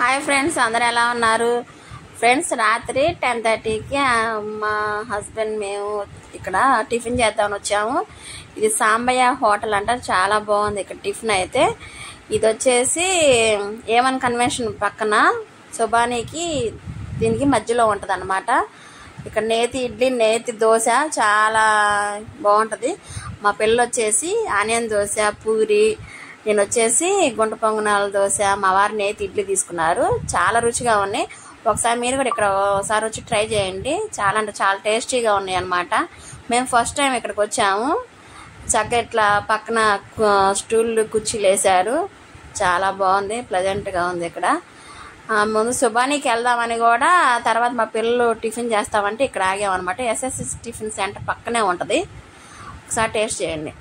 Hi friends, అందరూ ఎలా ఉన్నారు? ఫ్రెండ్స్, రాత్రి 10:30కి మా హస్బెండ్ మేము ఇక్కడ టిఫిన్ చేద్దామని వచ్చాము. ఇది సాంబయ్య హోటల్ అంటారు, చాలా బాగుంది ఇక్కడ టిఫిన్ అయితే. ఇది వచ్చేసి ఏమన్ కన్వెన్షన్ పక్కన సుబానీకి దీనికి మధ్యలో ఉంటుంది అన్నమాట. ఇక్కడ నేతి ఇడ్లీ, నేతి దోశ చాలా బాగుంటుంది. మా పిల్లలు వచ్చేసి ఆనియన్ దోశ, పూరి, నేను వచ్చేసి గుంట పొంగనాల దోశ, మా వారు నేతి ఇడ్లీ తీసుకున్నారు. చాలా రుచిగా ఉన్నాయి. ఒకసారి మీరు కూడా ఇక్కడ ఒకసారి వచ్చి ట్రై చేయండి. చాలా అంటే చాలా టేస్టీగా ఉన్నాయి అన్నమాట. మేము ఫస్ట్ టైం ఇక్కడికి వచ్చాము. చక్కగా ఇట్లా పక్కన స్టూళ్ళు కుర్చీలు వేశారు, చాలా బాగుంది, ప్లెజెంట్గా ఉంది. ఇక్కడ ముందు సుబానీకి వెళ్దామని కూడా తర్వాత మా పిల్లలు టిఫిన్ చేస్తామంటే ఇక్కడ ఆగామన్నమాట. ఎస్ఎస్సి టిఫిన్ సెంటర్ పక్కనే ఉంటుంది. ఒకసారి టేస్ట్ చేయండి.